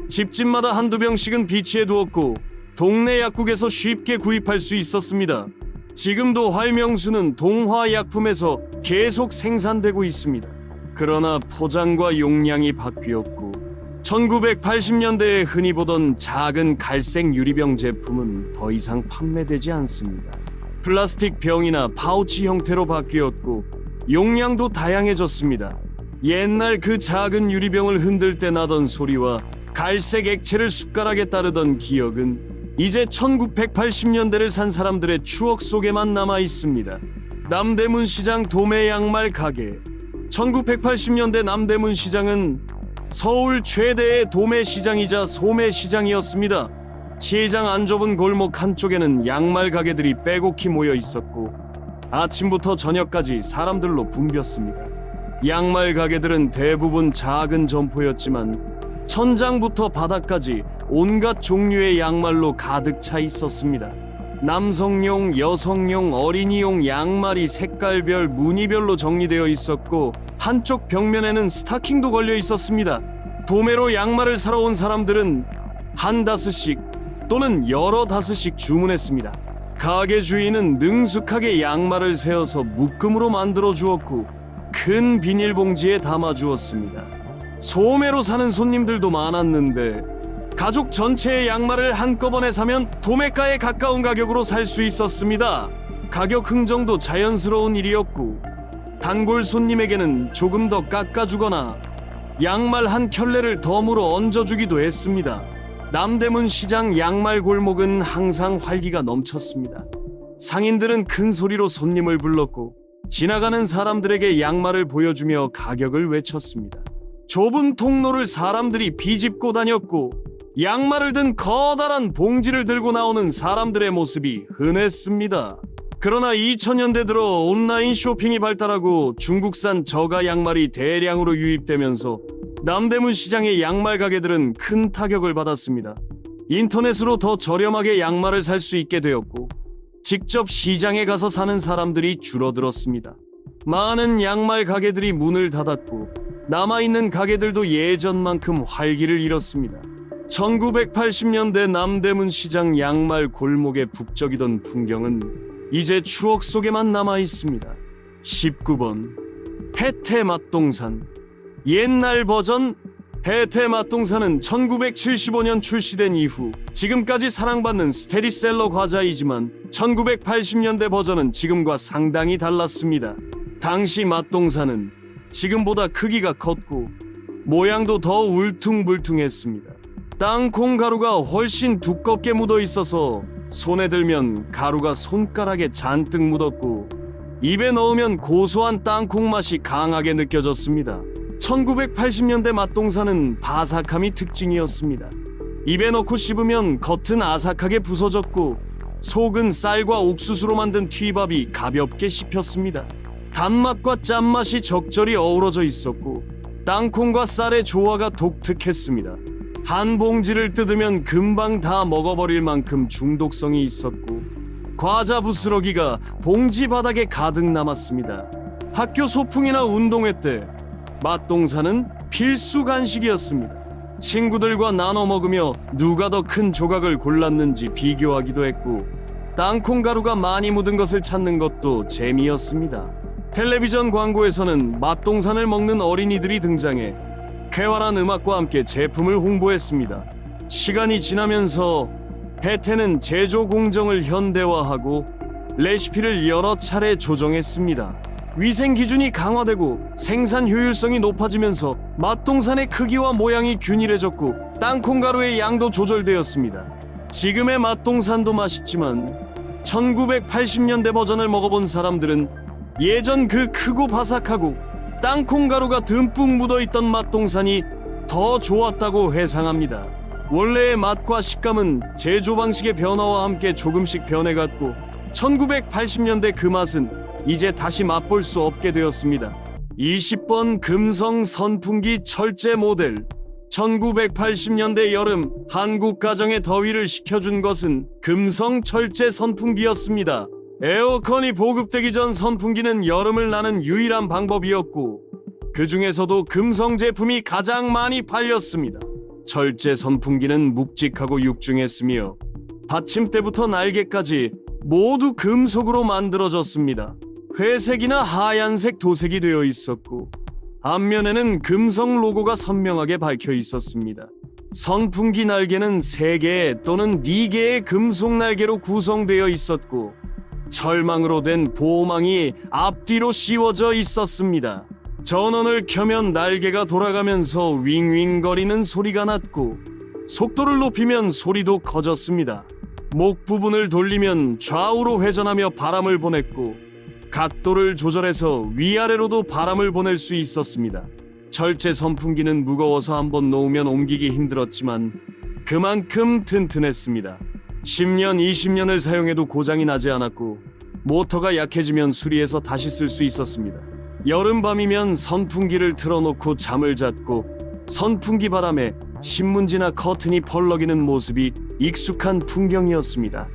집집마다 한두 병씩은 비치해 두었고 동네 약국에서 쉽게 구입할 수 있었습니다. 지금도 활명수는 동화약품에서 계속 생산되고 있습니다. 그러나 포장과 용량이 바뀌었고 1980년대에 흔히 보던 작은 갈색 유리병 제품은 더 이상 판매되지 않습니다. 플라스틱 병이나 파우치 형태로 바뀌었고 용량도 다양해졌습니다. 옛날 그 작은 유리병을 흔들 때 나던 소리와 갈색 액체를 숟가락에 따르던 기억은 이제 1980년대를 산 사람들의 추억 속에만 남아 있습니다. 남대문 시장 도매 양말 가게. 1980년대 남대문 시장은 서울 최대의 도매 시장이자 소매 시장이었습니다. 시장 안 좁은 골목 한쪽에는 양말 가게들이 빼곡히 모여 있었고 아침부터 저녁까지 사람들로 붐볐습니다. 양말 가게들은 대부분 작은 점포였지만 천장부터 바닥까지 온갖 종류의 양말로 가득 차 있었습니다. 남성용, 여성용, 어린이용 양말이 색깔별, 무늬별로 정리되어 있었고 한쪽 벽면에는 스타킹도 걸려 있었습니다. 도매로 양말을 사러 온 사람들은 한 다스씩 또는 여러 다스씩 주문했습니다. 가게 주인은 능숙하게 양말을 세어서 묶음으로 만들어 주었고 큰 비닐봉지에 담아 주었습니다. 소매로 사는 손님들도 많았는데 가족 전체의 양말을 한꺼번에 사면 도매가에 가까운 가격으로 살 수 있었습니다. 가격 흥정도 자연스러운 일이었고 단골 손님에게는 조금 더 깎아주거나 양말 한 켤레를 덤으로 얹어주기도 했습니다. 남대문 시장 양말 골목은 항상 활기가 넘쳤습니다. 상인들은 큰 소리로 손님을 불렀고 지나가는 사람들에게 양말을 보여주며 가격을 외쳤습니다. 좁은 통로를 사람들이 비집고 다녔고 양말을 든 커다란 봉지를 들고 나오는 사람들의 모습이 흔했습니다. 그러나 2000년대 들어 온라인 쇼핑이 발달하고 중국산 저가 양말이 대량으로 유입되면서 남대문 시장의 양말 가게들은 큰 타격을 받았습니다. 인터넷으로 더 저렴하게 양말을 살 수 있게 되었고 직접 시장에 가서 사는 사람들이 줄어들었습니다. 많은 양말 가게들이 문을 닫았고 남아있는 가게들도 예전만큼 활기를 잃었습니다. 1980년대 남대문 시장 양말 골목에 북적이던 풍경은 이제 추억 속에만 남아 있습니다. 19번 해태 맛동산. 옛날 버전 혜태 맛동산은 1975년 출시된 이후 지금까지 사랑받는 스테디셀러 과자이지만 1980년대 버전은 지금과 상당히 달랐습니다. 당시 맛동산은 지금보다 크기가 컸고 모양도 더 울퉁불퉁했습니다. 땅콩 가루가 훨씬 두껍게 묻어 있어서 손에 들면 가루가 손가락에 잔뜩 묻었고 입에 넣으면 고소한 땅콩 맛이 강하게 느껴졌습니다. 1980년대 맛동산은 바삭함이 특징이었습니다. 입에 넣고 씹으면 겉은 아삭하게 부서졌고 속은 쌀과 옥수수로 만든 튀밥이 가볍게 씹혔습니다. 단맛과 짠맛이 적절히 어우러져 있었고 땅콩과 쌀의 조화가 독특했습니다. 한 봉지를 뜯으면 금방 다 먹어버릴 만큼 중독성이 있었고 과자 부스러기가 봉지 바닥에 가득 남았습니다. 학교 소풍이나 운동회 때 맛동산은 필수 간식이었습니다. 친구들과 나눠 먹으며 누가 더 큰 조각을 골랐는지 비교하기도 했고 땅콩 가루가 많이 묻은 것을 찾는 것도 재미였습니다. 텔레비전 광고에서는 맛동산을 먹는 어린이들이 등장해 쾌활한 음악과 함께 제품을 홍보했습니다. 시간이 지나면서 혜태는 제조 공정을 현대화하고 레시피를 여러 차례 조정했습니다. 위생 기준이 강화되고 생산 효율성이 높아지면서 맛동산의 크기와 모양이 균일해졌고 땅콩 가루의 양도 조절되었습니다. 지금의 맛동산도 맛있지만 1980년대 버전을 먹어본 사람들은 예전 그 크고 바삭하고 땅콩 가루가 듬뿍 묻어있던 맛동산이 더 좋았다고 회상합니다. 원래의 맛과 식감은 제조 방식의 변화와 함께 조금씩 변해갔고 1980년대 그 맛은 이제 다시 맛볼 수 없게 되었습니다. 20번 금성 선풍기 철제 모델. 1980년대 여름 한국 가정의 더위를 식혀준 것은 금성 철제 선풍기였습니다. 에어컨이 보급되기 전 선풍기는 여름을 나는 유일한 방법이었고 그 중에서도 금성 제품이 가장 많이 팔렸습니다. 철제 선풍기는 묵직하고 육중했으며 받침대부터 날개까지 모두 금속으로 만들어졌습니다. 회색이나 하얀색 도색이 되어 있었고 앞면에는 금성 로고가 선명하게 박혀 있었습니다. 선풍기 날개는 3개 또는 4개의 금속 날개로 구성되어 있었고 철망으로 된 보호망이 앞뒤로 씌워져 있었습니다. 전원을 켜면 날개가 돌아가면서 윙윙거리는 소리가 났고 속도를 높이면 소리도 커졌습니다. 목 부분을 돌리면 좌우로 회전하며 바람을 보냈고 각도를 조절해서 위아래로도 바람을 보낼 수 있었습니다. 철제 선풍기는 무거워서 한번 놓으면 옮기기 힘들었지만 그만큼 튼튼했습니다. 10년, 20년을 사용해도 고장이 나지 않았고 모터가 약해지면 수리해서 다시 쓸 수 있었습니다. 여름밤이면 선풍기를 틀어놓고 잠을 잤고 선풍기 바람에 신문지나 커튼이 펄럭이는 모습이 익숙한 풍경이었습니다.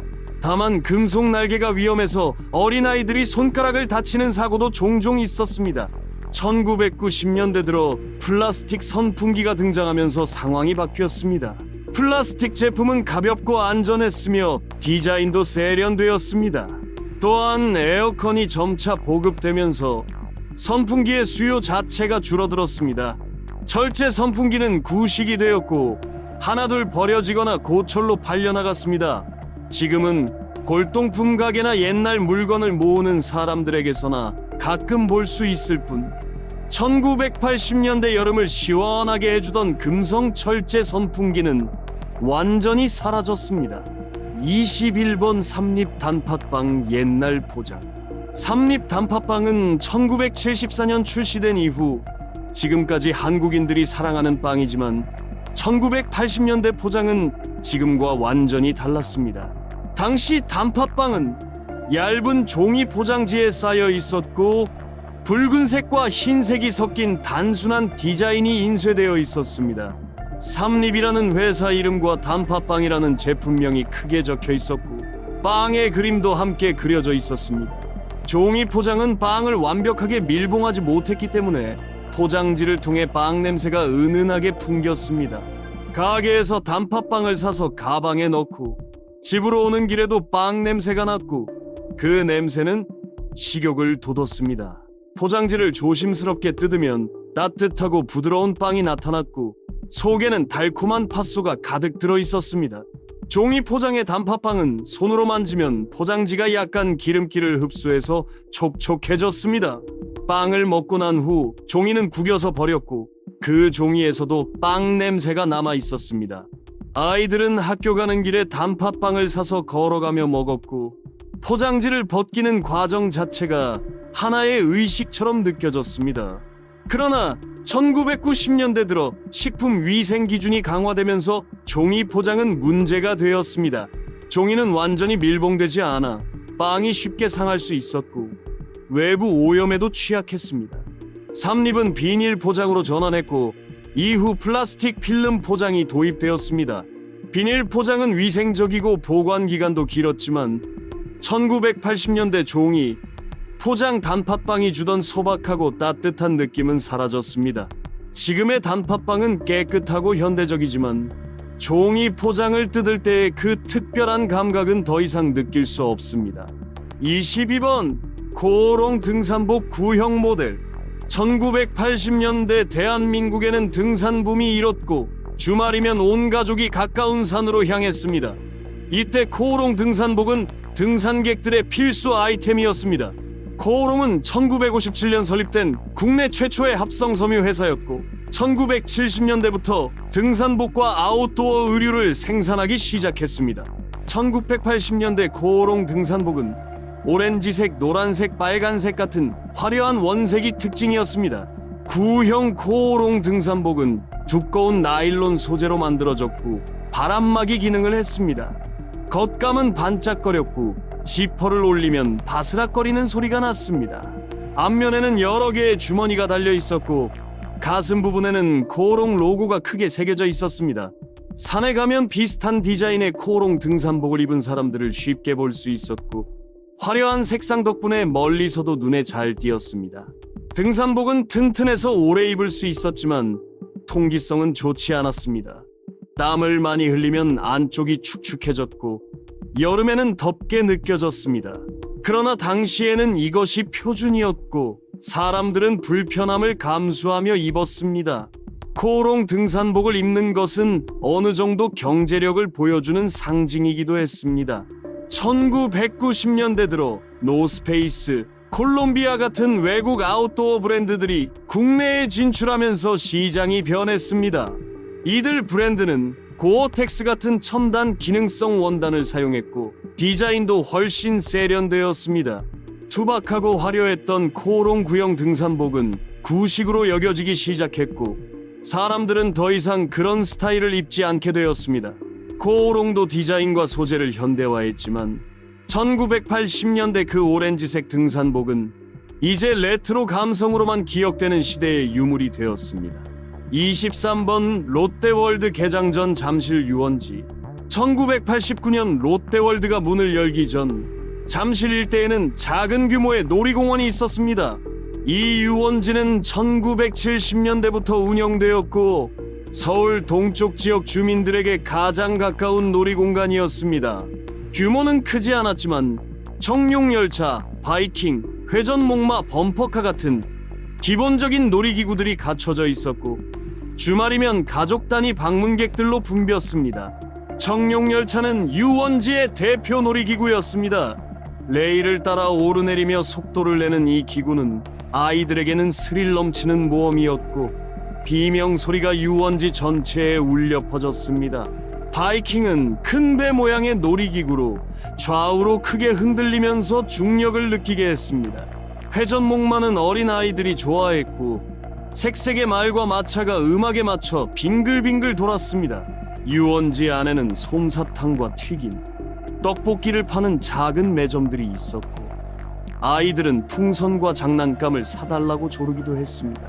다만 금속 날개가 위험해서 어린아이들이 손가락을 다치는 사고도 종종 있었습니다. 1990년대 들어 플라스틱 선풍기가 등장하면서 상황이 바뀌었습니다. 플라스틱 제품은 가볍고 안전했으며 디자인도 세련되었습니다. 또한 에어컨이 점차 보급되면서 선풍기의 수요 자체가 줄어들었습니다. 철제 선풍기는 구식이 되었고 하나둘 버려지거나 고철로 팔려나갔습니다. 지금은 골동품 가게나 옛날 물건을 모으는 사람들에게서나 가끔 볼 수 있을 뿐 1980년대 여름을 시원하게 해주던 금성 철제 선풍기는 완전히 사라졌습니다. 21번 삼립 단팥빵 옛날 포장. 삼립 단팥빵은 1974년 출시된 이후 지금까지 한국인들이 사랑하는 빵이지만 1980년대 포장은 지금과 완전히 달랐습니다. 당시 단팥빵은 얇은 종이 포장지에 쌓여 있었고 붉은색과 흰색이 섞인 단순한 디자인이 인쇄되어 있었습니다. 삼립이라는 회사 이름과 단팥빵이라는 제품명이 크게 적혀 있었고 빵의 그림도 함께 그려져 있었습니다. 종이 포장은 빵을 완벽하게 밀봉하지 못했기 때문에 포장지를 통해 빵 냄새가 은은하게 풍겼습니다. 가게에서 단팥빵을 사서 가방에 넣고 집으로 오는 길에도 빵 냄새가 났고 그 냄새는 식욕을 돋웠습니다. 포장지를 조심스럽게 뜯으면 따뜻하고 부드러운 빵이 나타났고 속에는 달콤한 팥소가 가득 들어 있었습니다. 종이 포장의 단팥빵은 손으로 만지면 포장지가 약간 기름기를 흡수해서 촉촉해졌습니다. 빵을 먹고 난 후 종이는 구겨서 버렸고 그 종이에서도 빵 냄새가 남아 있었습니다. 아이들은 학교 가는 길에 단팥빵을 사서 걸어가며 먹었고 포장지를 벗기는 과정 자체가 하나의 의식처럼 느껴졌습니다. 그러나 1990년대 들어 식품 위생 기준이 강화되면서 종이 포장은 문제가 되었습니다. 종이는 완전히 밀봉되지 않아 빵이 쉽게 상할 수 있었고 외부 오염에도 취약했습니다. 삼립은 비닐 포장으로 전환했고 이후 플라스틱 필름 포장이 도입되었습니다. 비닐 포장은 위생적이고 보관 기간도 길었지만 1980년대 종이 포장 단팥빵이 주던 소박하고 따뜻한 느낌은 사라졌습니다. 지금의 단팥빵은 깨끗하고 현대적이지만 종이 포장을 뜯을 때의 그 특별한 감각은 더 이상 느낄 수 없습니다. 22번 코오롱 등산복 구형 모델. 1980년대 대한민국에는 등산붐이 일었고 주말이면 온 가족이 가까운 산으로 향했습니다. 이때 코오롱 등산복은 등산객들의 필수 아이템이었습니다. 코오롱은 1957년 설립된 국내 최초의 합성 섬유 회사였고 1970년대부터 등산복과 아웃도어 의류를 생산하기 시작했습니다. 1980년대 코오롱 등산복은 오렌지색, 노란색, 빨간색 같은 화려한 원색이 특징이었습니다. 구형 코오롱 등산복은 두꺼운 나일론 소재로 만들어졌고 바람막이 기능을 했습니다. 겉감은 반짝거렸고 지퍼를 올리면 바스락거리는 소리가 났습니다. 앞면에는 여러 개의 주머니가 달려 있었고 가슴 부분에는 코오롱 로고가 크게 새겨져 있었습니다. 산에 가면 비슷한 디자인의 코오롱 등산복을 입은 사람들을 쉽게 볼 수 있었고 화려한 색상 덕분에 멀리서도 눈에 잘 띄었습니다. 등산복은 튼튼해서 오래 입을 수 있었지만 통기성은 좋지 않았습니다. 땀을 많이 흘리면 안쪽이 축축해졌고 여름에는 덥게 느껴졌습니다. 그러나 당시에는 이것이 표준이었고 사람들은 불편함을 감수하며 입었습니다. 코오롱 등산복을 입는 것은 어느 정도 경제력을 보여주는 상징이기도 했습니다. 1990년대 들어 노스페이스, 콜롬비아 같은 외국 아웃도어 브랜드들이 국내에 진출하면서 시장이 변했습니다. 이들 브랜드는 고어텍스 같은 첨단 기능성 원단을 사용했고 디자인도 훨씬 세련되었습니다. 투박하고 화려했던 코오롱 구형 등산복은 구식으로 여겨지기 시작했고 사람들은 더 이상 그런 스타일을 입지 않게 되었습니다. 코오롱도 디자인과 소재를 현대화했지만 1980년대 그 오렌지색 등산복은 이제 레트로 감성으로만 기억되는 시대의 유물이 되었습니다. 23번 롯데월드 개장 전 잠실 유원지. 1989년 롯데월드가 문을 열기 전 잠실 일대에는 작은 규모의 놀이공원이 있었습니다. 이 유원지는 1970년대부터 운영되었고 서울 동쪽 지역 주민들에게 가장 가까운 놀이공간이었습니다. 규모는 크지 않았지만 청룡열차, 바이킹, 회전목마, 범퍼카 같은 기본적인 놀이기구들이 갖춰져 있었고 주말이면 가족 단위 방문객들로 붐볐습니다. 청룡열차는 유원지의 대표 놀이기구였습니다. 레일을 따라 오르내리며 속도를 내는 이 기구는 아이들에게는 스릴 넘치는 모험이었고 비명 소리가 유원지 전체에 울려 퍼졌습니다. 바이킹은 큰 배 모양의 놀이기구로 좌우로 크게 흔들리면서 중력을 느끼게 했습니다. 회전목마는 어린 아이들이 좋아했고 색색의 말과 마차가 음악에 맞춰 빙글빙글 돌았습니다. 유원지 안에는 솜사탕과 튀김, 떡볶이를 파는 작은 매점들이 있었고 아이들은 풍선과 장난감을 사달라고 조르기도 했습니다.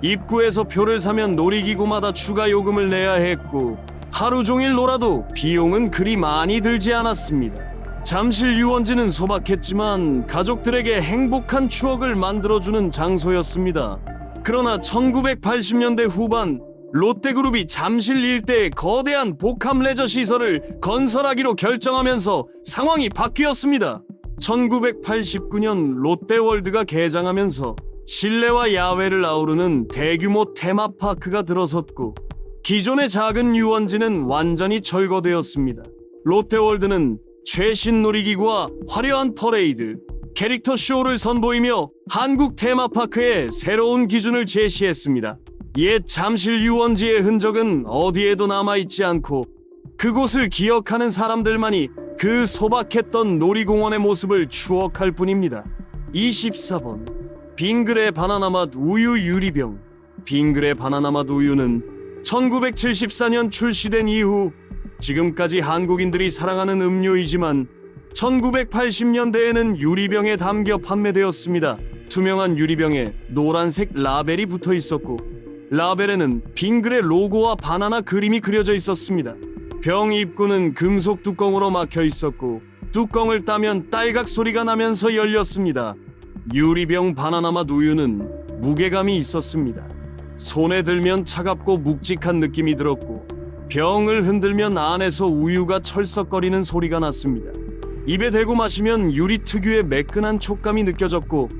입구에서 표를 사면 놀이기구마다 추가 요금을 내야 했고 하루 종일 놀아도 비용은 그리 많이 들지 않았습니다. 잠실 유원지는 소박했지만 가족들에게 행복한 추억을 만들어주는 장소였습니다. 그러나 1980년대 후반 롯데그룹이 잠실 일대에 거대한 복합 레저 시설을 건설하기로 결정하면서 상황이 바뀌었습니다. 1989년 롯데월드가 개장하면서 실내와 야외를 아우르는 대규모 테마파크가 들어섰고 기존의 작은 유원지는 완전히 철거되었습니다. 롯데월드는 최신 놀이기구와 화려한 퍼레이드, 캐릭터 쇼를 선보이며 한국 테마파크의 새로운 기준을 제시했습니다. 옛 잠실 유원지의 흔적은 어디에도 남아있지 않고 그곳을 기억하는 사람들만이 그 소박했던 놀이공원의 모습을 추억할 뿐입니다. 24번 빙그레 바나나맛 우유 유리병. 빙그레 바나나맛 우유는 1974년 출시된 이후 지금까지 한국인들이 사랑하는 음료이지만 1980년대에는 유리병에 담겨 판매되었습니다. 투명한 유리병에 노란색 라벨이 붙어 있었고 라벨에는 빙그레 로고와 바나나 그림이 그려져 있었습니다. 병 입구는 금속 뚜껑으로 막혀 있었고 뚜껑을 따면 딸각 소리가 나면서 열렸습니다. 유리병 바나나맛 우유는 무게감이 있었습니다. 손에 들면 차갑고 묵직한 느낌이 들었고 병을 흔들면 안에서 우유가 철썩거리는 소리가 났습니다. 입에 대고 마시면 유리 특유의 매끈한 촉감이 느껴졌고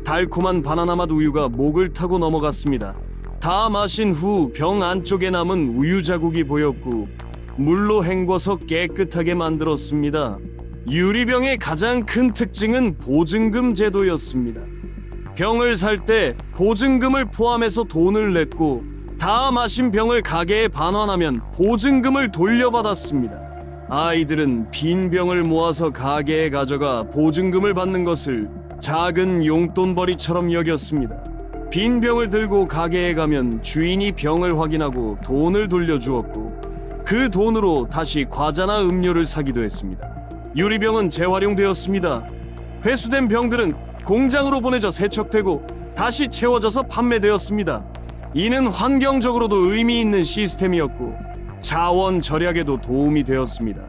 달콤한 바나나맛 우유가 목을 타고 넘어갔습니다. 다 마신 후 병 안쪽에 남은 우유 자국이 보였고 물로 헹궈서 깨끗하게 만들었습니다. 유리병의 가장 큰 특징은 보증금 제도였습니다. 병을 살 때 보증금을 포함해서 돈을 냈고 다 마신 병을 가게에 반환하면 보증금을 돌려받았습니다. 아이들은 빈 병을 모아서 가게에 가져가 보증금을 받는 것을 작은 용돈벌이처럼 여겼습니다. 빈 병을 들고 가게에 가면 주인이 병을 확인하고 돈을 돌려주었고 그 돈으로 다시 과자나 음료를 사기도 했습니다. 유리병은 재활용되었습니다. 회수된 병들은 공장으로 보내져 세척되고 다시 채워져서 판매되었습니다. 이는 환경적으로도 의미 있는 시스템이었고 자원 절약에도 도움이 되었습니다.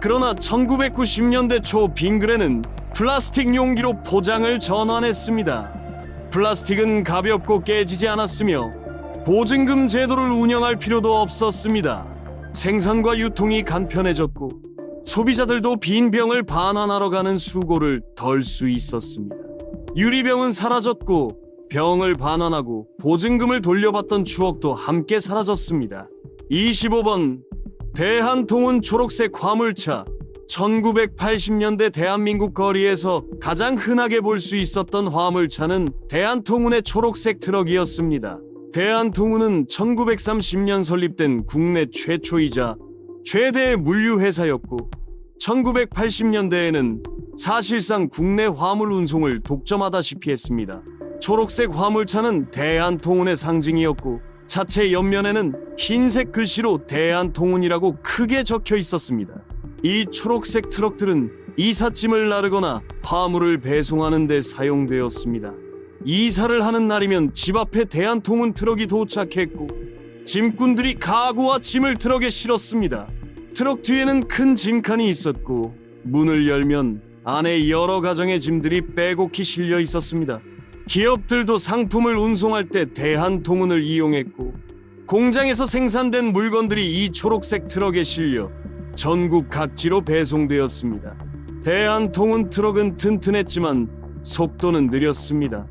그러나 1990년대 초 빙그레는 플라스틱 용기로 포장을 전환했습니다. 플라스틱은 가볍고 깨지지 않았으며 보증금 제도를 운영할 필요도 없었습니다. 생산과 유통이 간편해졌고 소비자들도 빈 병을 반환하러 가는 수고를 덜 수 있었습니다. 유리병은 사라졌고 병을 반환하고 보증금을 돌려받던 추억도 함께 사라졌습니다. 25번 대한통운 초록색 화물차. 1980년대 대한민국 거리에서 가장 흔하게 볼 수 있었던 화물차는 대한통운의 초록색 트럭이었습니다. 대한통운은 1930년 설립된 국내 최초이자 최대의 물류회사였고 1980년대에는 사실상 국내 화물 운송을 독점하다시피 했습니다. 초록색 화물차는 대한통운의 상징이었고 차체 옆면에는 흰색 글씨로 대한통운이라고 크게 적혀 있었습니다. 이 초록색 트럭들은 이삿짐을 나르거나 화물을 배송하는 데 사용되었습니다. 이사를 하는 날이면 집 앞에 대한통운 트럭이 도착했고 짐꾼들이 가구와 짐을 트럭에 실었습니다. 트럭 뒤에는 큰 짐칸이 있었고 문을 열면 안에 여러 가정의 짐들이 빼곡히 실려 있었습니다. 기업들도 상품을 운송할 때 대한통운을 이용했고 공장에서 생산된 물건들이 이 초록색 트럭에 실려 전국 각지로 배송되었습니다. 대한통운 트럭은 튼튼했지만 속도는 느렸습니다.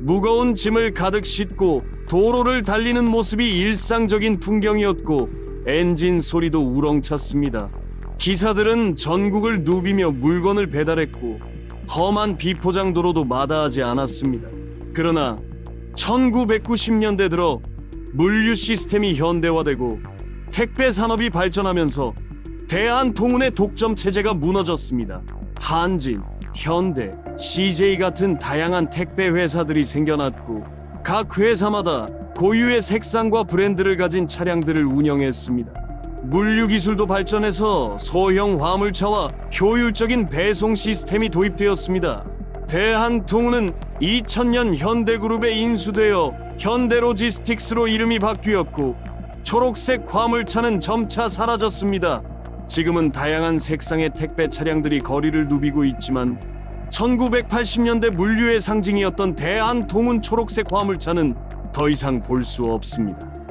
무거운 짐을 가득 싣고 도로를 달리는 모습이 일상적인 풍경이었고 엔진 소리도 우렁찼습니다. 기사들은 전국을 누비며 물건을 배달했고 험한 비포장 도로도 마다하지 않았습니다. 그러나 1990년대 들어 물류 시스템이 현대화되고 택배 산업이 발전하면서 대한통운의 독점 체제가 무너졌습니다. 한진, 현대, CJ 같은 다양한 택배 회사들이 생겨났고 각 회사마다 고유의 색상과 브랜드를 가진 차량들을 운영했습니다. 물류 기술도 발전해서 소형 화물차와 효율적인 배송 시스템이 도입되었습니다. 대한통운은 2000년 현대그룹에 인수되어 현대로지스틱스로 이름이 바뀌었고 초록색 화물차는 점차 사라졌습니다. 지금은 다양한 색상의 택배 차량들이 거리를 누비고 있지만 1980년대 물류의 상징이었던 대한통운 초록색 화물차는 더 이상 볼 수 없습니다.